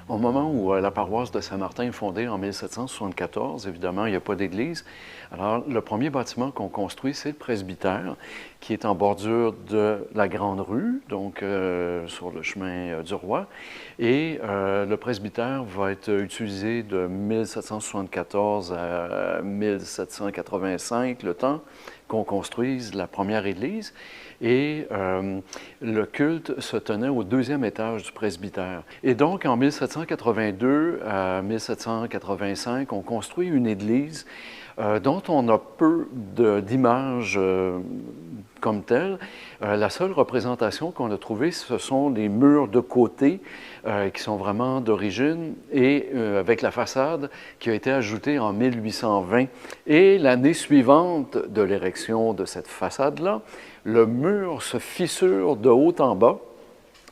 Au moment où la paroisse de Saint-Martin est fondée en 1774, évidemment, il n'y a pas d'église. Alors, le premier bâtiment qu'on construit, c'est le presbytère, qui est en bordure de la Grande Rue, donc sur le chemin du Roi. Et le presbytère va être utilisé de 1774 à 1785, le temps qu'on construise la première église. Et le culte se tenait au deuxième étage du presbytère. Et donc, en 1782 à 1785, on construit une église dont on a peu d'images comme telles. La seule représentation qu'on a trouvée, ce sont les murs de côté qui sont vraiment d'origine et avec la façade qui a été ajoutée en 1820. Et l'année suivante de l'érection de cette façade-là, le mur se fissure de haut en bas,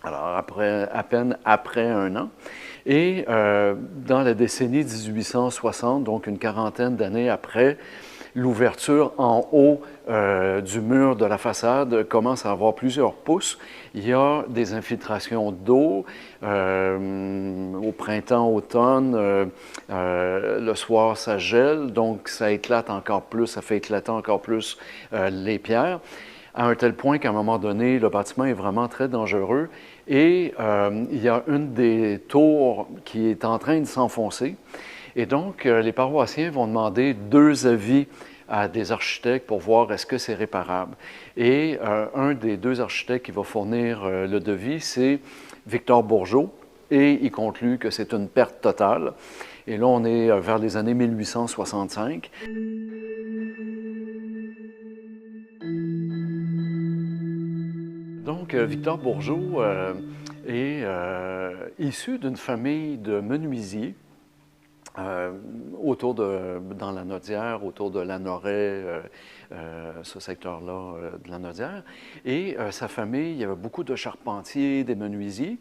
alors à peine après un an. Et dans la décennie 1860, donc une quarantaine d'années après, l'ouverture en haut du mur de la façade commence à avoir plusieurs pouces. Il y a des infiltrations d'eau au printemps, automne. Le soir, ça gèle, donc ça éclate encore plus, ça fait éclater encore plus les pierres, à un tel point qu'à un moment donné, le bâtiment est vraiment très dangereux. Et il y a une des tours qui est en train de s'enfoncer. Et donc, les paroissiens vont demander 2 avis à des architectes pour voir est-ce que c'est réparable. Et un des 2 architectes qui va fournir le devis, c'est Victor Bourgeot, et il conclut que c'est une perte totale. Et là, on est vers les années 1865. Donc, Victor Bourgeot est issu d'une famille de menuisiers dans la Nodière, autour de Lanoraie, ce secteur-là de la Nodière. Et sa famille, il y avait beaucoup de charpentiers, des menuisiers.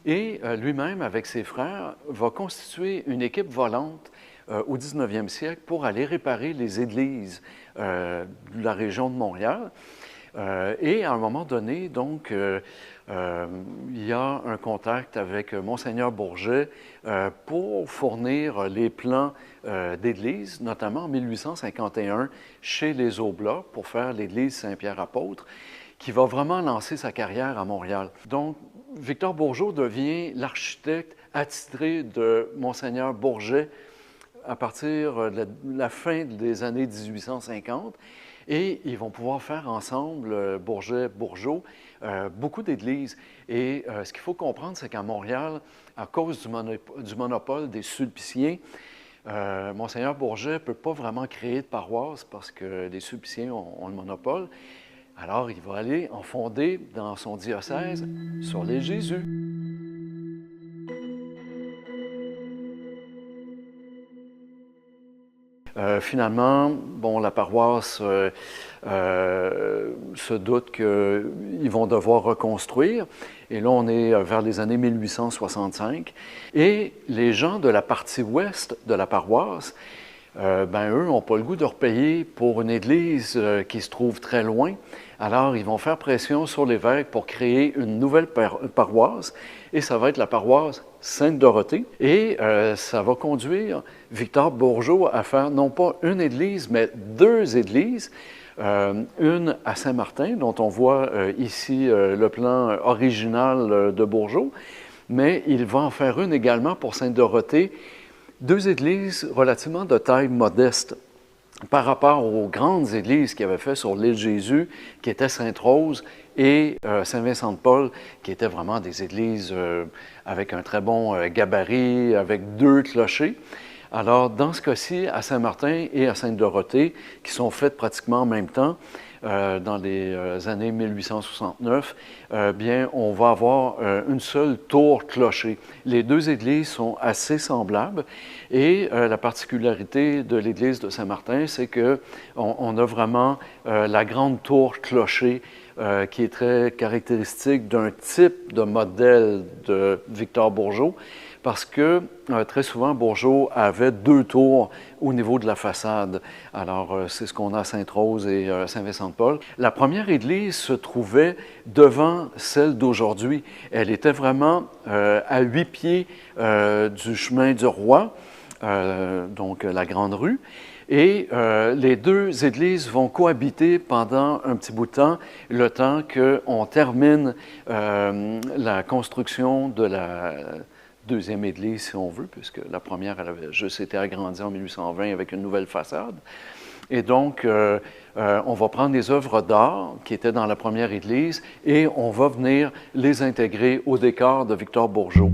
Et lui-même, avec ses frères, va constituer une équipe volante au 19e siècle pour aller réparer les églises de la région de Montréal. Et à un moment donné, donc, il y a un contact avec Monseigneur Bourget pour fournir les plans d'église, notamment en 1851 chez les Oblats pour faire l'église Saint-Pierre-Apôtre, qui va vraiment lancer sa carrière à Montréal. Donc, Victor Bourgeot devient l'architecte attitré de Monseigneur Bourget à partir de la fin des années 1850. Et ils vont pouvoir faire ensemble, Bourget-Bourgeot, beaucoup d'églises. Et ce qu'il faut comprendre, c'est qu'à Montréal, à cause du monopole des sulpiciens, Monseigneur Bourget ne peut pas vraiment créer de paroisse parce que les sulpiciens ont le monopole. Alors, il va aller en fonder dans son diocèse sur l'île Jésus. Finalement, bon, la paroisse se doute qu'ils vont devoir reconstruire. Et là, on est vers les années 1865. Et les gens de la partie ouest de la paroisse, eux, n'ont pas le goût de repayer pour une église qui se trouve très loin. Alors, ils vont faire pression sur l'évêque pour créer une nouvelle paroisse, et ça va être la paroisse Sainte-Dorothée. Et ça va conduire Victor Bourgeot à faire non pas une église, mais 2 églises. Une à Saint-Martin, dont on voit ici le plan original de Bourgeot, mais il va en faire une également pour Sainte-Dorothée. 2 églises relativement de taille modeste par rapport aux grandes églises qu'il avait fait sur l'île Jésus, qui étaient Sainte-Rose et Saint-Vincent-de-Paul, qui étaient vraiment des églises avec un très bon gabarit, avec 2 clochers. Alors, dans ce cas-ci, à Saint-Martin et à Sainte-Dorothée, qui sont faites pratiquement en même temps, dans les années 1869, bien, on va avoir une seule tour-clocher. Les 2 églises sont assez semblables et la particularité de l'église de Saint-Martin, c'est qu'on a vraiment la grande tour-clocher qui est très caractéristique d'un type de modèle de Victor Bourgeot, parce que très souvent, Bourgeot avait 2 tours au niveau de la façade. Alors, c'est ce qu'on a à Sainte-Rose et Saint-Vincent-de-Paul. La première église se trouvait devant celle d'aujourd'hui. Elle était vraiment à 8 pieds du chemin du Roi, donc la Grande Rue. Et les 2 églises vont cohabiter pendant un petit bout de temps, le temps qu'on termine la construction de la 2e église, si on veut, puisque la première, elle avait juste été agrandie en 1820 avec une nouvelle façade. Et donc, on va prendre les œuvres d'art qui étaient dans la première église et on va venir les intégrer au décor de Victor Bourgeot.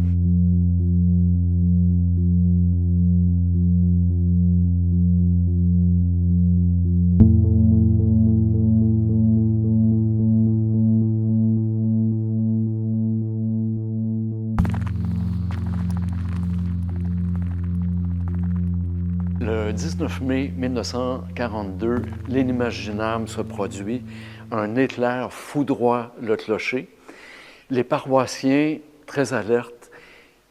Le 19 mai 1942, l'inimaginable se produit. Un éclair foudroie le clocher. Les paroissiens, très alertes,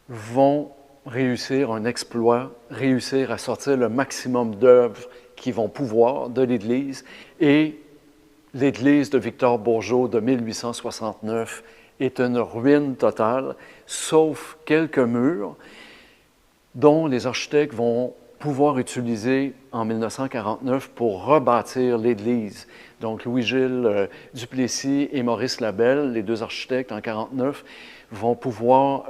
vont réussir un exploit, réussir à sortir le maximum d'œuvres qu'ils vont pouvoir de l'Église. Et l'Église de Victor Bourgeot de 1869 est une ruine totale, sauf quelques murs dont les architectes vont pouvoir utiliser en 1949 pour rebâtir l'Église. Donc, Louis-Gilles Duplessis et Maurice Labelle, les 2 architectes en 1949, vont pouvoir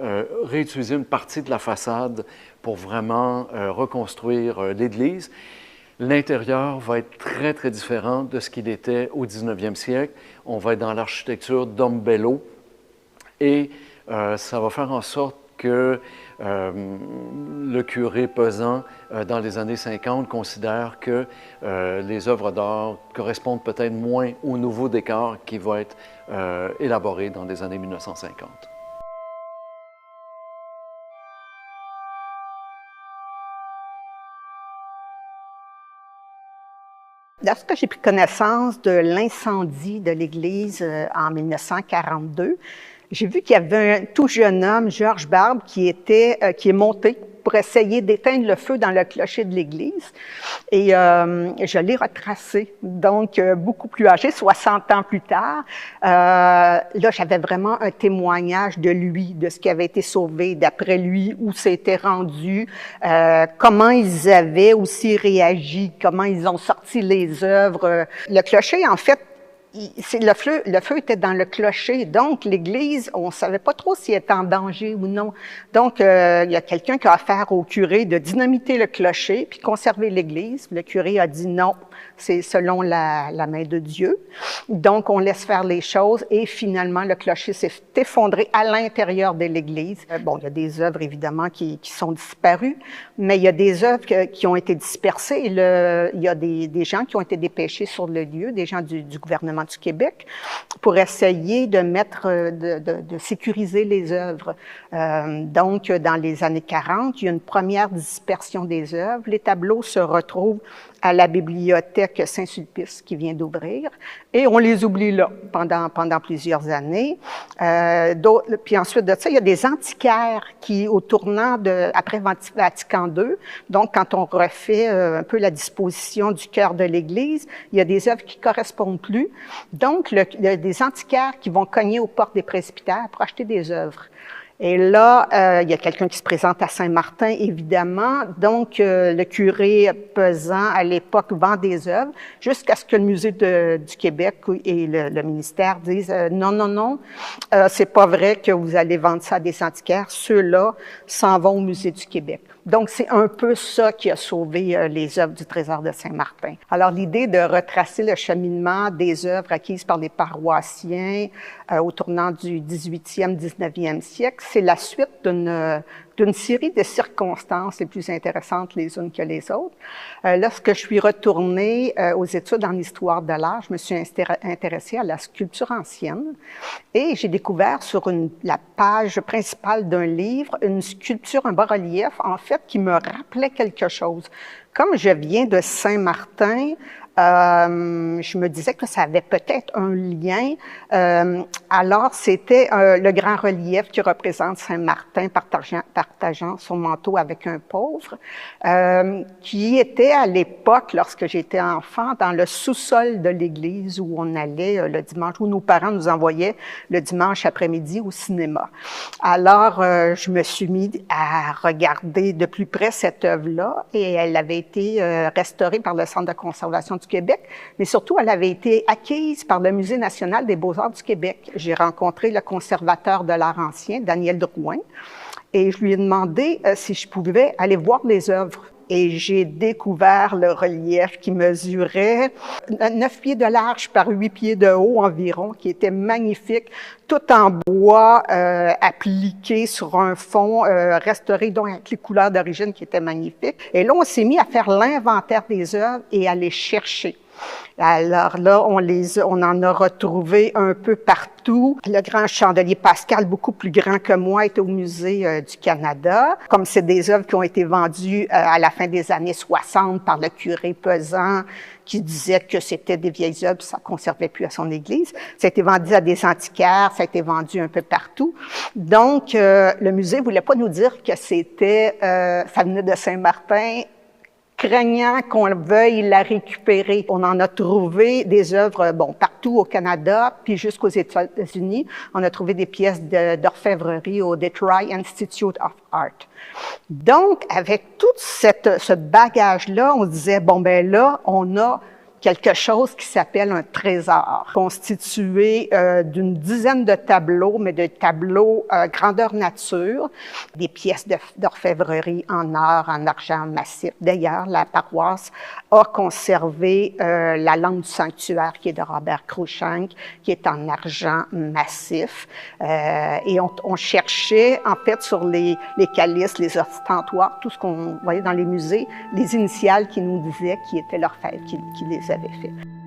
réutiliser une partie de la façade pour vraiment reconstruire l'Église. L'intérieur va être très, très différent de ce qu'il était au 19e siècle. On va être dans l'architecture d'Ombello et ça va faire en sorte que le curé Pesan, dans les années 50, considère que les œuvres d'art correspondent peut-être moins au nouveau décor qui va être élaboré dans les années 1950. Lorsque j'ai pris connaissance de l'incendie de l'église en 1942, j'ai vu qu'il y avait un tout jeune homme, Georges Barbe, qui est monté pour essayer d'éteindre le feu dans le clocher de l'église. Et je l'ai retracé, donc beaucoup plus âgé, 60 ans plus tard. Là, j'avais vraiment un témoignage de lui, de ce qui avait été sauvé, d'après lui, où c'était rendu, comment ils avaient aussi réagi, comment ils ont sorti les œuvres. Le clocher, en fait, le feu était dans le clocher, donc l'église, on ne savait pas trop si elle était en danger ou non. Donc, il y a quelqu'un qui a affaire au curé de dynamiter le clocher puis conserver l'église. Le curé a dit non, c'est selon la main de Dieu. Donc, on laisse faire les choses et finalement, le clocher s'est effondré à l'intérieur de l'église. Bon, il y a des œuvres, évidemment, qui sont disparues, mais il y a des œuvres qui ont été dispersées. Il y a des gens qui ont été dépêchés sur le lieu, des gens du gouvernement du Québec, pour essayer de de sécuriser les œuvres. Donc, dans les années 40, il y a une première dispersion des œuvres. Les tableaux se retrouvent à la bibliothèque Saint-Sulpice qui vient d'ouvrir, et on les oublie là pendant plusieurs années. Puis ensuite de ça, il y a des antiquaires qui, au tournant après Vatican II, donc quand on refait un peu la disposition du cœur de l'Église, il y a des œuvres qui correspondent plus. Donc, il y a des antiquaires qui vont cogner aux portes des presbytères pour acheter des œuvres. Et là, il y a quelqu'un qui se présente à Saint-Martin, évidemment. Donc, le curé Pesan, à l'époque, vend des œuvres jusqu'à ce que le Musée du Québec et le ministère disent non, c'est pas vrai que vous allez vendre ça à des antiquaires. Ceux-là s'en vont au Musée du Québec. Donc, c'est un peu ça qui a sauvé les œuvres du Trésor de Saint-Martin. Alors, l'idée de retracer le cheminement des œuvres acquises par les paroissiens au tournant du 18e, 19e siècle, c'est la suite d'une série de circonstances les plus intéressantes les unes que les autres. Lorsque je suis retournée aux études en histoire de l'art, je me suis intéressée à la sculpture ancienne et j'ai découvert sur la page principale d'un livre une sculpture, un bas-relief, en fait, qui me rappelait quelque chose. Comme je viens de Saint-Martin, Je me disais que ça avait peut-être un lien. Alors, c'était le grand relief qui représente Saint-Martin partageant son manteau avec un pauvre, qui était à l'époque, lorsque j'étais enfant, dans le sous-sol de l'église où on allait le dimanche, où nos parents nous envoyaient le dimanche après-midi au cinéma. Alors, je me suis mis à regarder de plus près cette œuvre-là et elle avait été restaurée par le Centre de conservation du Québec, mais surtout, elle avait été acquise par le Musée national des beaux-arts du Québec. J'ai rencontré le conservateur de l'art ancien, Daniel Drouin, et je lui ai demandé si je pouvais aller voir les œuvres. Et j'ai découvert le relief qui mesurait 9 pieds de large par 8 pieds de haut environ, qui était magnifique, tout en bois, appliqué sur un fond restauré, donc avec les couleurs d'origine qui étaient magnifiques. Et là, on s'est mis à faire l'inventaire des œuvres et à les chercher. Alors là, on en a retrouvé un peu partout. Le grand chandelier Pascal, beaucoup plus grand que moi, est au Musée du Canada. Comme c'est des œuvres qui ont été vendues à la fin des années 60 par le curé Pesant, qui disait que c'était des vieilles œuvres, ça ne conservait plus à son église. Ça a été vendu à des antiquaires, ça a été vendu un peu partout. Donc, le musée voulait pas nous dire que c'était, ça venait de Saint-Martin, craignant qu'on veuille la récupérer. On en a trouvé des œuvres, partout au Canada, puis jusqu'aux États-Unis. On a trouvé des pièces d'orfèvrerie au Detroit Institute of Art. Donc, avec tout ce bagage-là, on se disait, là, on a quelque chose qui s'appelle un trésor, constitué d'une dizaine de tableaux, mais de tableaux grandeur nature, des pièces d'orfèvrerie en or, en argent massif. D'ailleurs, la paroisse a conservé la lampe du sanctuaire qui est de Robert Cruikshank, qui est en argent massif. Et on cherchait, en fait, sur les calices, les ostentoirs, tout ce qu'on voyait dans les musées, les initiales qui nous disaient qui étaient l'orfèvre qui les avait fait.